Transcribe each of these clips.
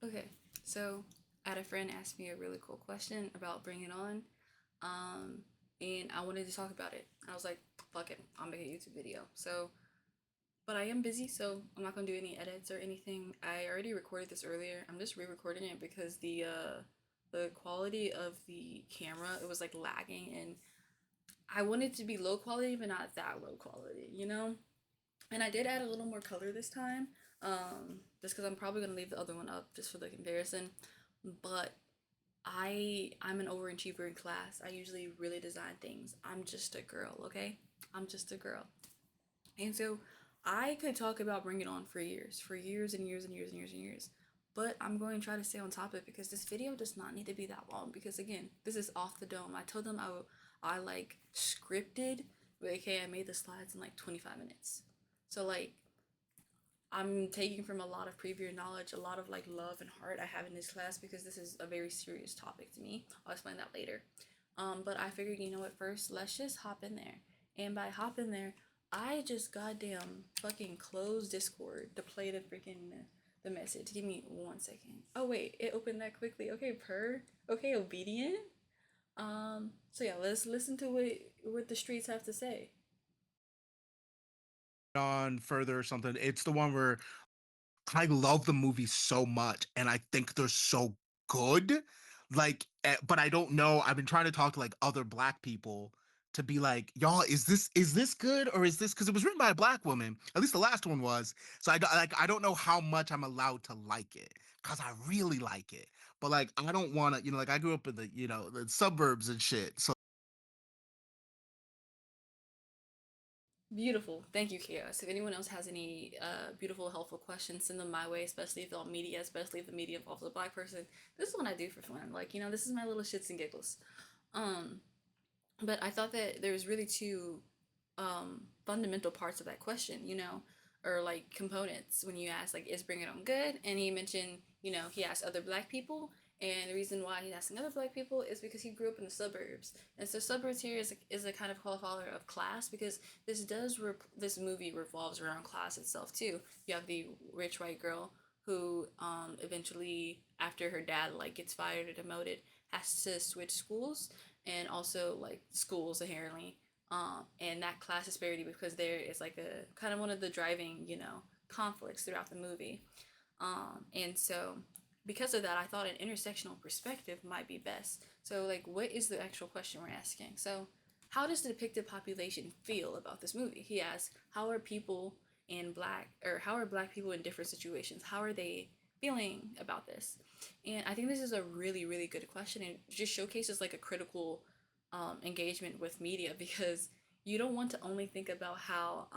Okay, so I had a friend ask me a really cool question about Bring It On, um, and I wanted to talk about it. I was like, fuck it, I'll make a YouTube video. So, but I am busy, so I'm not gonna do any edits or anything. I already recorded this earlier. I'm just re-recording it because the quality of the camera, it was like lagging, and I wanted to be low quality, but not that low quality, you know? And I did add a little more color this time, just because I'm probably gonna leave the other one up just for the comparison. But I'm an overachiever in class. I usually really design things. I'm just a girl, okay? I'm just a girl. And so I could talk about Bring It On for years and years and years and years and years. But I'm going to try to stay on topic because this video does not need to be that long. Because again, this is off the dome. I told them I like scripted, but okay, I made the slides in like 25 minutes. So like I'm taking from a lot of previous knowledge, a lot of like love and heart I have in this class because this is a very serious topic to me. I'll explain that later. But I figured, you know what, first, let's just hop in there. And by hop in there, I just goddamn fucking closed Discord to play the message. Give me 1 second. Oh wait, it opened that quickly. Okay, okay, obedient. So yeah, let's listen to what the streets have to say. On further or something. It's the one where I love the movie so much and I think they're so good. But I don't know. I've been trying to talk to like other black people to be like, y'all, is this good or is this because it was written by a black woman? At least the last one was. So I don't know how much I'm allowed to like it because I really like it. But like I don't want to, like I grew up in the suburbs and shit. So Beautiful. Thank you, Chaos. If anyone else has any beautiful, helpful questions, send them my way, especially if they're on media, especially if the media involves a black person. This is what I do for fun. Like, this is my little shits and giggles. Um, but I thought that there's really two fundamental parts of that question, or like components when you ask, like, is Bring It On good? And he mentioned, he asked other black people. And the reason why he's asking other black people is because he grew up in the suburbs. And so suburbs here is a kind of qualifier of class because this movie revolves around class itself too. You have the rich white girl who eventually, after her dad like gets fired or demoted, has to switch schools and also like schools inherently, and that class disparity because there is like a kind of one of the driving conflicts throughout the movie, and so because of that I thought an intersectional perspective might be best. So like, what is the actual question we're asking? So how does the depicted population feel about this movie? He asks, how are people in black, or how are black people in different situations, how are they feeling about this? And I think this is a really, really good question, and just showcases like a critical engagement with media because you don't want to only think about how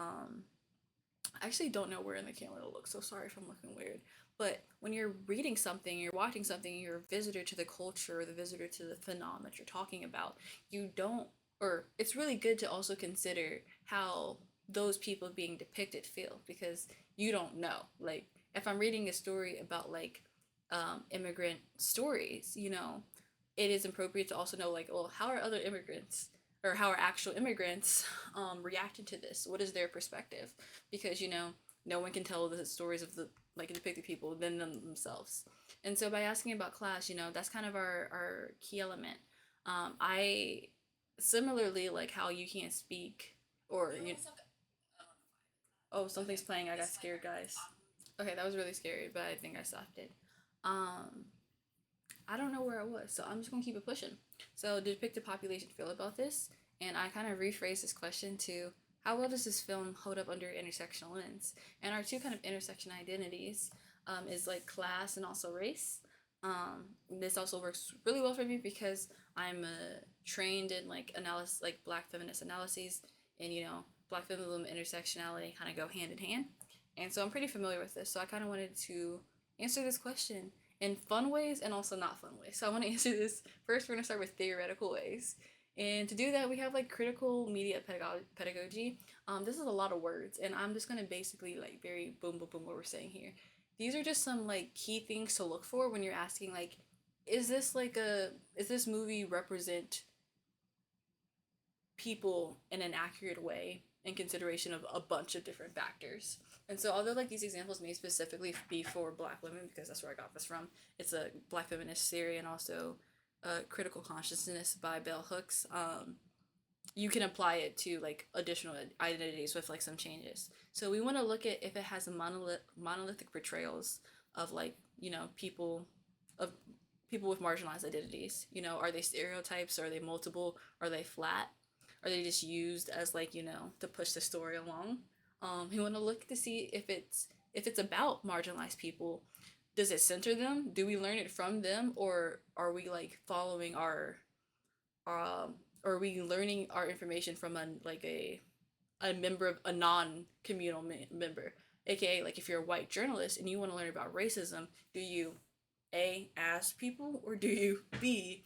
I actually don't know where in the camera to look, so sorry if I'm looking weird. But when you're reading something, you're watching something, you're a visitor to the culture, or the visitor to the phenomenon that you're talking about, you don't, or it's really good to also consider how those people being depicted feel because you don't know. Like, if I'm reading a story about like immigrant stories, it is appropriate to also know, like, well, how are other immigrants or how are actual immigrants reacting to this? What is their perspective? Because no one can tell the stories of the like depicted people than themselves. And so by asking about class, that's kind of our key element. I similarly like how you can't speak or oh, something's playing. I got scared, guys. Okay, that was really scary, but I think I stopped it. Um, I don't know where I was, so I'm just gonna keep it pushing. So, did depicted population feel about this? And I kind of rephrased this question to how well does this film hold up under intersectional lens? And our two kind of intersection identities is like class and also race. This also works really well for me because I'm trained in like analysis, like Black feminist analyses, and Black feminism and intersectionality kind of go hand in hand. And so I'm pretty familiar with this. So I kind of wanted to answer this question in fun ways and also not fun ways. So I want to answer this first. We're going to start with theoretical ways. And to do that, we have like critical media pedagogy. This is a lot of words, and I'm just going to basically like very boom, boom, boom what we're saying here. These are just some like key things to look for when you're asking like, is this movie represent people in an accurate way in consideration of a bunch of different factors? And so, although like these examples may specifically be for Black women, because that's where I got this from, it's a Black feminist theory and also Critical Consciousness by Bell Hooks. You can apply it to like additional identities with like some changes. So we want to look at if it has a monolithic portrayals of like people of people with marginalized identities. Are they stereotypes? Are they multiple? Are they flat? Are they just used as like to push the story along? We want to look to see if it's about marginalized people. Does it center them? Do we learn it from them, or are we like following um or are we learning our information from a member of a non-communal member, aka like if you're a white journalist and you want to learn about racism, do you a ask people, or do you b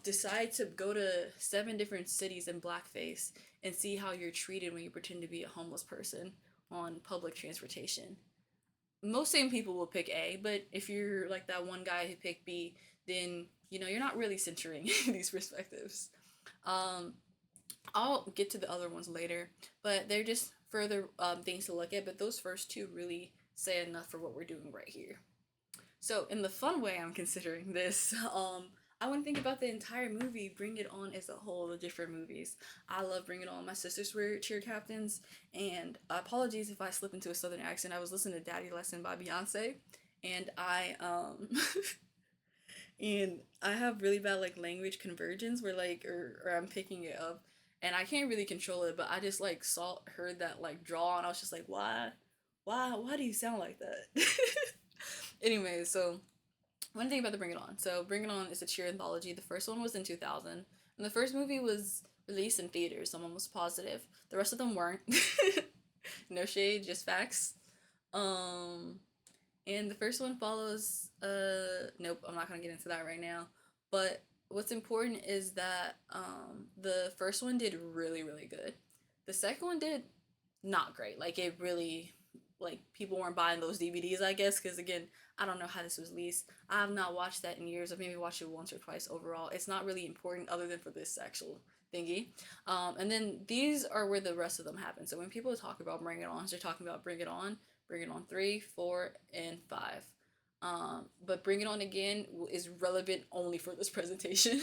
decide to go to 7 different cities in blackface and see how you're treated when you pretend to be a homeless person on public transportation? Most sane people will pick A, but if you're like that one guy who picked B, then you're not really centering these perspectives. um I'll get to the other ones later, but they're just further things to look at. But those first two really say enough for what we're doing right here. So, in the fun way I'm considering this, I want to think about the entire movie, Bring It On as a whole, the different movies. I love Bring It On. My sisters were cheer captains, and apologies if I slip into a southern accent. I was listening to Daddy Lesson by Beyonce, and and I have really bad like language convergence where like or I'm picking it up and I can't really control it, but I just like heard that like draw and I was just like, why do you sound like that? Anyway, so one thing about the Bring It On. So Bring It On is a cheer anthology. The first one was in 2000, and the first movie was released in theaters. Someone was positive. The rest of them weren't. No shade, just facts. Um, and the first one follows nope, I'm not gonna get into that right now. But what's important is that the first one did really, really good. The second one did not great. Like it really like people weren't buying those DVDs, I guess, because again, I don't know how this was released. I have not watched that in years. I've maybe watched it once or twice overall. It's not really important other than for this actual thingy. And then these are where the rest of them happen. So when people talk about Bring It On, they're talking about Bring It On 3, 4, and 5. But Bring It On Again is relevant only for this presentation.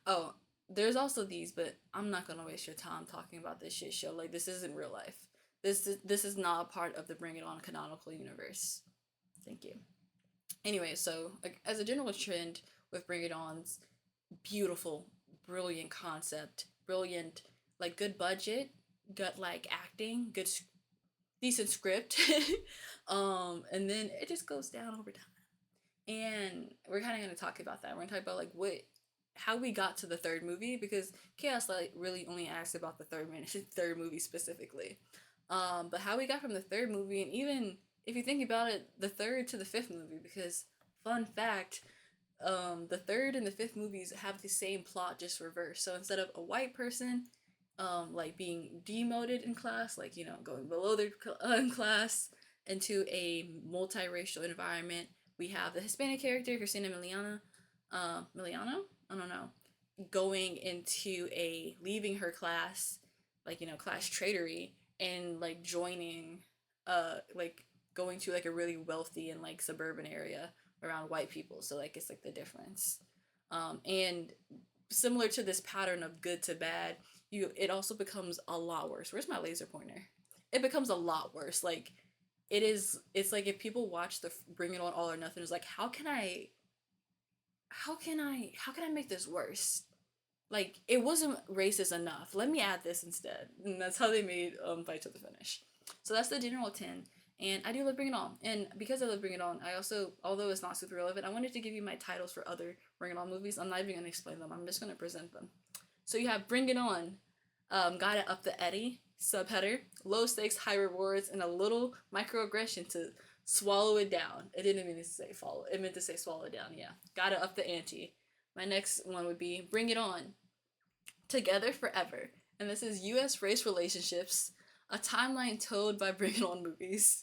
Oh, there's also these, but I'm not gonna waste your time talking about this shit show. Like this isn't real life. This is not a part of the Bring It On canonical universe. Thank you. Anyway, so like, as a general trend with Bring It On's beautiful, brilliant concept, brilliant like good budget, good like acting, decent script, and then it just goes down over time. And we're kind of gonna talk about that. We're gonna talk about like how we got to the third movie because Chaos Light really only asked about the third movie specifically. But how we got from the third movie, and even if you think about it, the third to the fifth movie, because fun fact, the third and the fifth movies have the same plot, just reversed. So instead of a white person, like being demoted in class, like going below their class into a multiracial environment, we have the Hispanic character Christina Miliano, I don't know, going into leaving her class, like class traitory, and like joining, like going to like a really wealthy and like suburban area around white people. So like it's like the difference, and similar to this pattern of good to bad, it also becomes a lot worse. Where's my laser pointer? It becomes a lot worse. Like it's like if people watch the Bring It On All or Nothing, it's like how can I make this worse? Like it wasn't racist enough. Let me add this instead, and that's how they made Fight to the Finish. So that's the general 10. And I do love Bring It On, and because I love Bring It On, I also, although it's not super relevant, I wanted to give you my titles for other Bring It On movies. I'm not even gonna explain them. I'm just gonna present them. So you have Bring It On, Gotta Up the Eddie, subheader, low stakes, high rewards, and a little microaggression to swallow it down. It didn't mean to say follow. It meant to say swallow it down. Yeah, gotta up the ante. My next one would be Bring It On, Together Forever, and this is U.S. race relationships, a timeline told by Bring It On movies.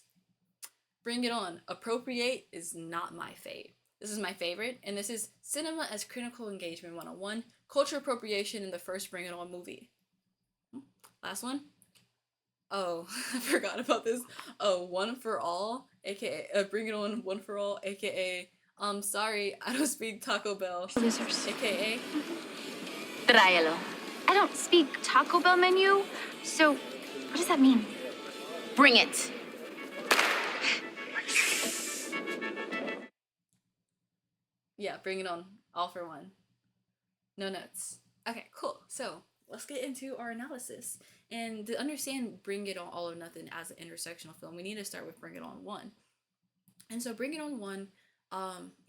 Bring It On, Appropriate is not my fave. This is my favorite, and this is Cinema as Critical Engagement 101, Culture Appropriation in the first Bring It On movie. Last one, Oh, I forgot about this. Oh, One for All, aka Bring It On One for All, aka sorry, I don't speak Taco Bell, Losers. aka Tráelo. I don't speak Taco Bell menu, so what does that mean? Bring it. yeah, Bring It On, all for one. No notes. Okay, cool. So let's get into our analysis. And to understand Bring It On All or Nothing as an intersectional film, we need to start with Bring It On One. And so Bring It On One,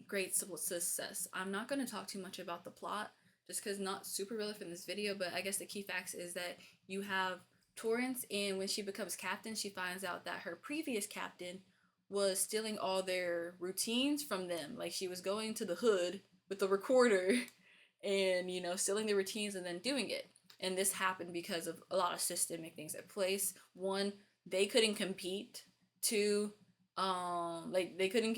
great success. I'm not going to talk too much about the plot just because not super relevant in this video, but I guess the key facts is that you have Torrance, and when she becomes captain, she finds out that her previous captain was stealing all their routines from them. Like she was going to the hood with the recorder and, you know, stealing the routines and then doing it. And this happened because of a lot of systemic things at place. One, they couldn't compete. Two, like they couldn't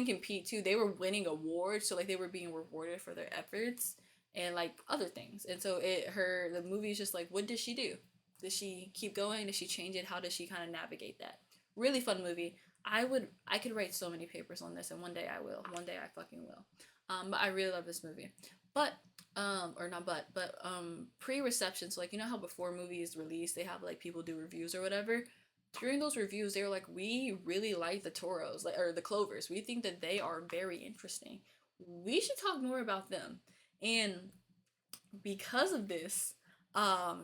compete too. They were winning awards, so like they were being rewarded for their efforts and like other things. And so the movie is just like, what does she do? Does she keep going? Does she change it? How does she kind of navigate that? Really fun movie. I could write so many papers on this, and one day I will. One day I fucking will. But I really love this movie. But or not but pre-reception, so like, you know how before movies release they have like people do reviews or whatever. During those reviews they were like, we really like the Toros, like, or the Clovers, we think that they are very interesting, we should talk more about them. And because of this,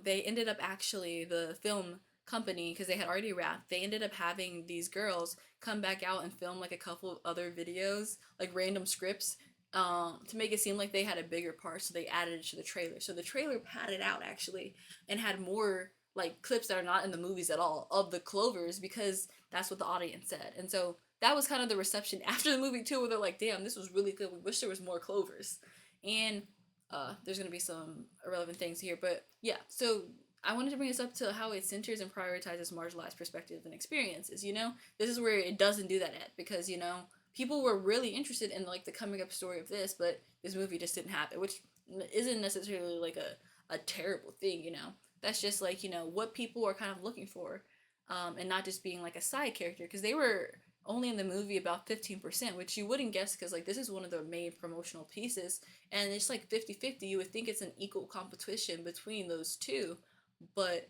they ended up actually, the film company, because they had already wrapped, they ended up having these girls come back out and film like a couple of other videos, like random scripts, to make it seem like they had a bigger part. So they added it to the trailer. So the trailer padded out actually and had more like clips that are not in the movies at all of the Clovers, because that's what the audience said. And so that was kind of the reception after the movie too, where they're like, damn, this was really good, we wish there was more Clovers. And there's gonna be some irrelevant things here, but yeah. So I wanted to bring this up to how it centers and prioritizes marginalized perspectives and experiences. You know, this is where it doesn't do that at, because you know people were really interested in like the coming up story of this, but this movie just didn't have it, which isn't necessarily like a terrible thing. You know, that's just like, you know, what people are kind of looking for, and not just being like a side character, because they were only in the movie about 15%, which you wouldn't guess because like this is one of the main promotional pieces, and it's like 50-50. You would think it's an equal competition between those two, but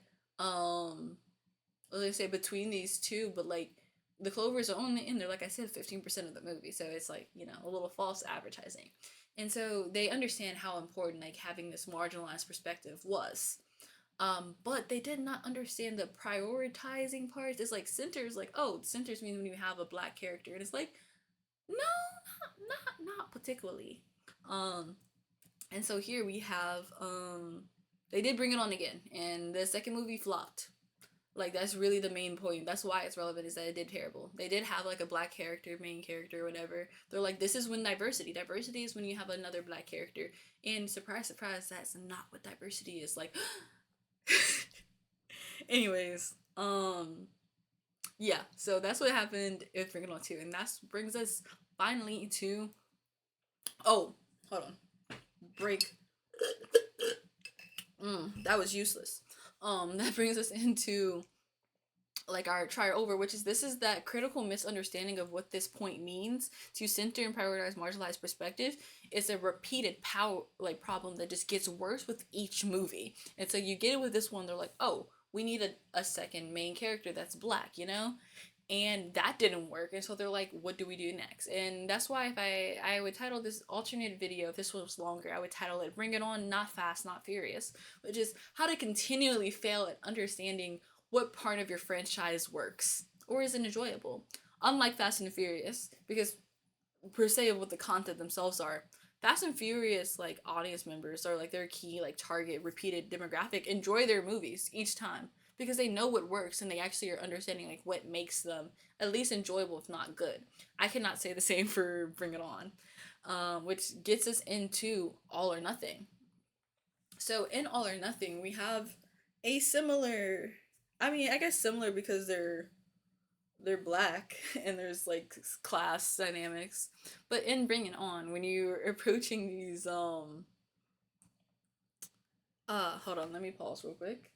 let's say between these two, but like the Clovers are only in there, like I said, 15% of the movie, so it's like, you know, a little false advertising. And so they understand how important like having this marginalized perspective was. But they did not understand the prioritizing parts. It's like centers, like, oh, centers means when you have a black character, and it's like, no, not particularly. Um, and so here we have they did Bring It On again, and the second movie flopped. Like that's really the main point. That's why it's relevant, is that it did terrible. They did have like a black character, main character, whatever. They're like, this is when diversity. Diversity is when you have another black character. And surprise, surprise, that's not what diversity is. Like, anyways, yeah. So that's what happened with Bring It On 2, and that brings us finally to. Oh, hold on. Break. That was useless. That brings us into like our try over, which is, this is that critical misunderstanding of what this point means to center and prioritize marginalized perspective. It's a repeated power like problem that just gets worse with each movie. And so you get it with this one, they're like, oh, we need a second main character that's black, you know? And that didn't work, and so they're like, what do we do next? And that's why if I would title this alternate video, if this was longer, I would title it Bring It On, Not Fast, Not Furious, which is how to continually fail at understanding what part of your franchise works or is enjoyable. Unlike Fast and Furious, because per se of what the content themselves are, Fast and Furious like audience members are like their key like target repeated demographic enjoy their movies each time because they know what works and they actually are understanding like what makes them at least enjoyable if not good. I cannot say the same for Bring It On, which gets us into All or Nothing. So in All or Nothing we have a similar, I mean I guess similar because they're black and there's like class dynamics, but in Bring It On, when you're approaching these hold on, let me pause real quick.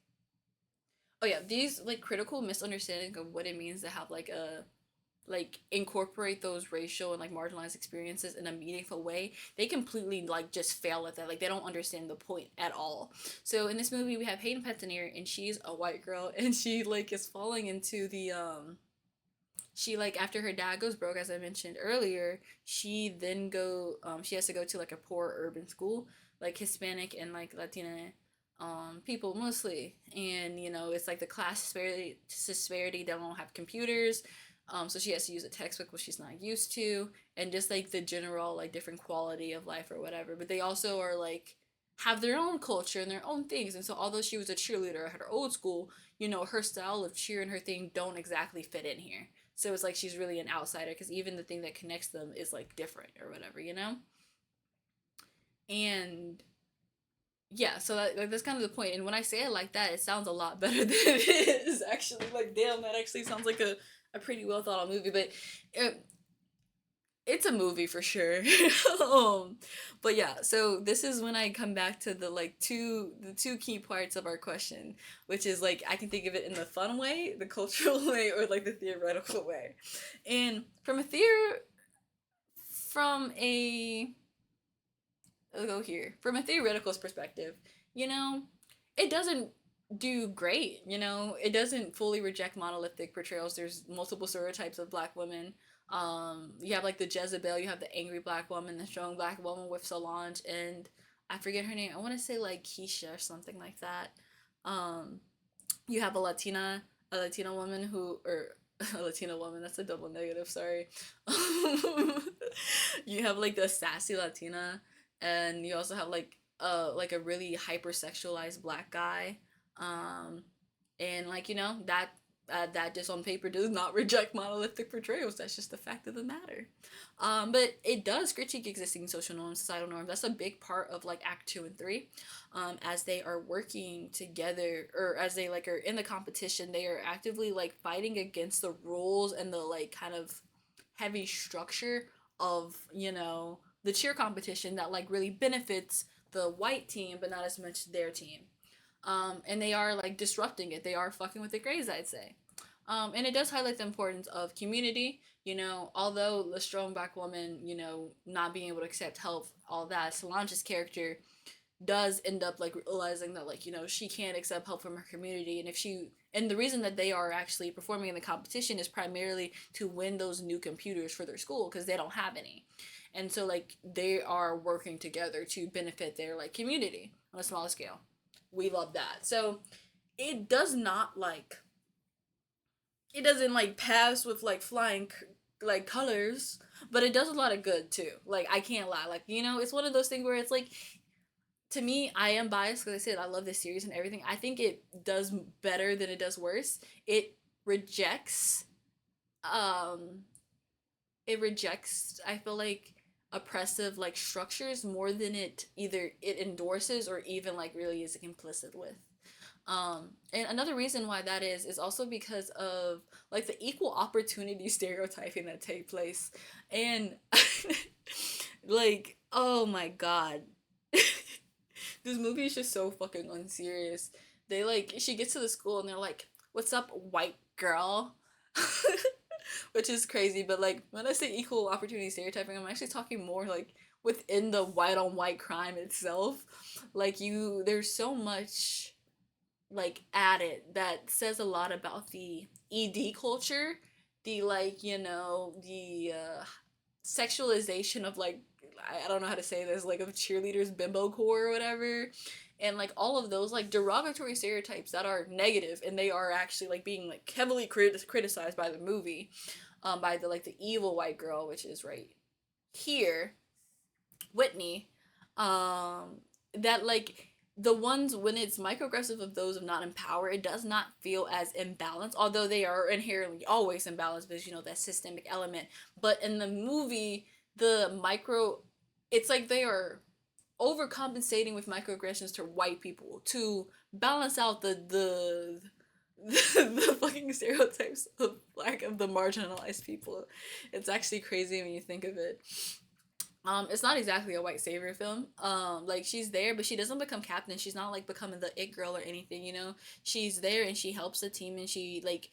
Oh yeah, these like critical misunderstanding of what it means to have like a like incorporate those racial and like marginalized experiences in a meaningful way, they completely like just fail at that. Like they don't understand the point at all. So in this movie we have Hayden Panettiere, and she's a white girl, and she like is falling into the she like after her dad goes broke, as I mentioned earlier, she has to go to like a poor urban school, like Hispanic and like Latina people mostly. And you know, it's like the class disparity, they don't have computers. So she has to use a textbook which she's not used to, and just like the general like different quality of life or whatever. But they also are like have their own culture and their own things. And so although she was a cheerleader at her old school, you know, her style of cheer and her thing don't exactly fit in here. So it's like she's really an outsider, because even the thing that connects them is like different or whatever, you know? And yeah, so like that's kind of the point. And when I say it like that, it sounds a lot better than it is actually. Like, damn, that actually sounds like a pretty well thought out movie. But it, it's a movie for sure. But yeah, so this is when I come back to the two key parts of our question, which is like I can think of it in the fun way, the cultural way, or like the theoretical way. And from a I'll go here. From a theoretical perspective, you know, it doesn't do great, you know. It doesn't fully reject monolithic portrayals. There's multiple stereotypes of black women. You have like the Jezebel, you have the angry black woman, the strong black woman with Solange, and I forget her name. I want to say like Keisha or something like that. Um, you have a Latina woman who, or a Latina woman, that's a double negative, sorry. You have like the sassy Latina, and you also have like a really hypersexualized black guy. Um, and like, you know, that just on paper does not reject monolithic portrayals. That's just the fact of the matter. But it does critique existing social norms, societal norms. That's a big part of like Act 2 and 3, as they are working together, or as they like are in the competition. They are actively like fighting against the rules and the like kind of heavy structure of, you know, the cheer competition that like really benefits the white team but not as much their team. And they are like disrupting it. They are fucking with the grades, I'd say. And it does highlight the importance of community. You know, although the strong black woman, you know, not being able to accept help, all that, Solange's character does end up like realizing that, like, you know, she can't accept help from her community. And the reason that they are actually performing in the competition is primarily to win those new computers for their school, because they don't have any. And so like they are working together to benefit their like community on a smaller scale. We love that. So it does not like it doesn't like pass with like flying like colors, but it does a lot of good too. Like I can't lie. Like, you know, it's one of those things where it's like, to me, I am biased because I said I love this series and everything. I think it does better than it does worse. Rejects um it rejects, I feel like, oppressive like structures more than it endorses or even like really is complicit with. And another reason why that is also because of like the equal opportunity stereotyping that take place. And like, oh my god. This movie is just so fucking unserious. They like she gets to the school and they're like, "What's up, white girl?" Which is crazy, but like when I say equal opportunity stereotyping, I'm actually talking more like within the white on white crime itself. Like there's so much like added that says a lot about the ED culture, the like, you know, the sexualization of like, I don't know how to say this, like of cheerleaders, bimbo core or whatever, and like all of those like derogatory stereotypes that are negative, and they are actually like being like heavily criticized by the movie, by the like the evil white girl, which is right here, Whitney, that like the ones when it's microaggressive of those of not in power, it does not feel as imbalanced, although they are inherently always imbalanced because, you know, that systemic element. But in the movie, the micro, it's like they are overcompensating with microaggressions to white people to balance out the fucking stereotypes of like of the marginalized people. It's actually crazy when you think of it. It's not exactly a white savior film. Like she's there, but she doesn't become captain. She's not like becoming the it girl or anything, you know. She's there and she helps the team and she like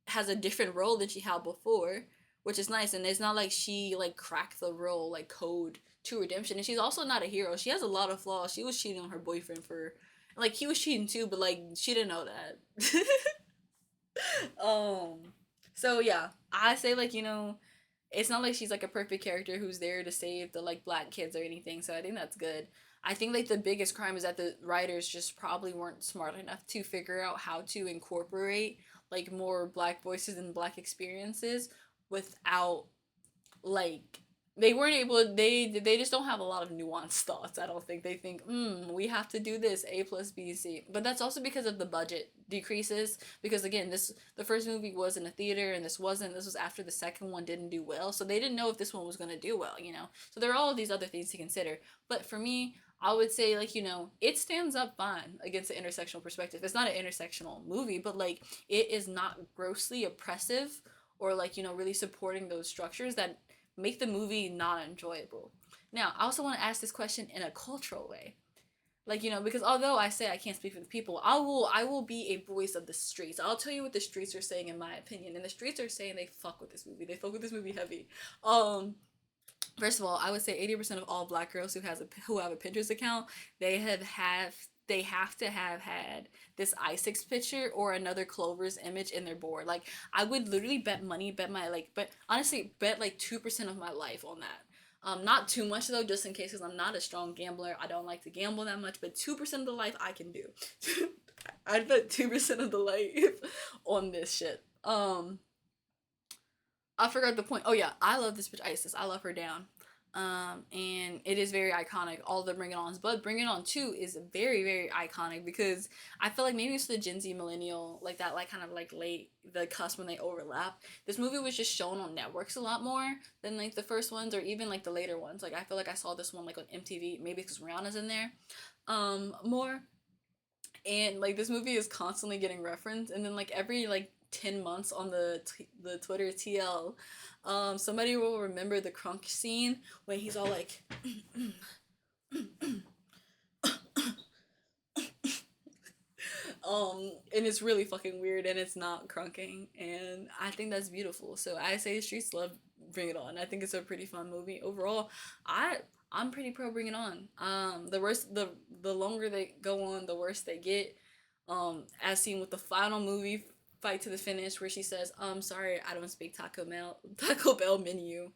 has a different role than she had before, which is nice. And it's not like she like cracked the role like code to redemption. And she's also not a hero. She has a lot of flaws. She was cheating on her boyfriend for like he was cheating too, but like she didn't know that. um so yeah, I say like, you know, it's not like she's like a perfect character who's there to save the like black kids or anything. So I think that's good. I think like the biggest crime is that the writers just probably weren't smart enough to figure out how to incorporate like more black voices and black experiences without like they weren't able they just don't have a lot of nuanced thoughts. I don't think they think we have to do this a plus b c, but that's also because of the budget decreases, because again this the first movie was in a theater and this was after the second one didn't do well, so they didn't know if this one was going to do well, you know. So there are all of these other things to consider, but for me I would say like, you know, it stands up fine against the intersectional perspective. It's not an intersectional movie, but like it is not grossly oppressive or like, you know, really supporting those structures that make the movie not enjoyable. Now, I also want to ask this question in a cultural way. Like, you know, because although I say I can't speak for the people, I will be a voice of the streets. I'll tell you what the streets are saying in my opinion. And the streets are saying they fuck with this movie. They fuck with this movie heavy. First of all, I would say 80% of all black girls who have a Pinterest account, they have to have had this Isaacs picture or another Clover's image in their board. Like I would literally bet money, bet my like, but honestly, bet like 2% of my life on that. Not too much though, just in case, because I'm not a strong gambler. I don't like to gamble that much, but 2% of the life I can do. I'd bet 2% of the life on this shit. I forgot the point. Oh yeah, I love this bitch Isis. I love her down. And it is very iconic. All the Bring It Ons, but Bring It On 2 is very, very iconic because I feel like maybe it's the Gen Z millennial, like that, like kind of like late, the cusp when they overlap. This movie was just shown on networks a lot more than like the first ones or even like the later ones. Like I feel like I saw this one like on MTV, maybe because Rihanna's in there, more. And like this movie is constantly getting referenced, and then like every like 10 months on the Twitter TL, somebody will remember the crunk scene when he's all like and it's really fucking weird and it's not crunking, and I think that's beautiful. So I say streets love Bring It On. I think it's a pretty fun movie overall. I'm pretty pro Bring It On. The worse the longer they go on, the worse they get. As seen with the final movie fight to the finish, where she says, sorry, I don't speak Taco Bell menu."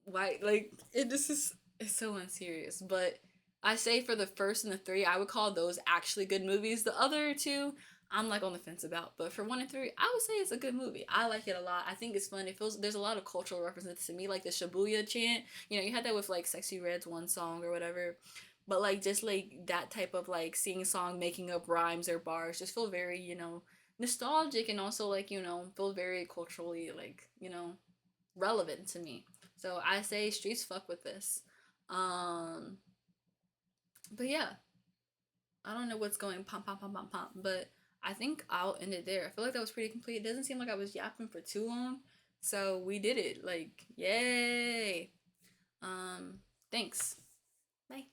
Why, like, it just is, it's so unserious. But I say for the first and the three, I would call those actually good movies. The other two, I'm like on the fence about. But for one and three, I would say it's a good movie. I like it a lot. I think it's fun. It feels there's a lot of cultural references to me, like the Shibuya chant. You know, you had that with like Sexy Red's one song or whatever. But like just like that type of like sing song, making up rhymes or bars, just feel very, you know, nostalgic, and also like, you know, feel very culturally like, you know, relevant to me. So I say streets fuck with this. Um, but yeah, I don't know what's going pom pom pom pom pom, but I think I'll end it there. I feel like that was pretty complete. It doesn't seem like I was yapping for too long, so we did it. Like, yay! Thanks. Bye.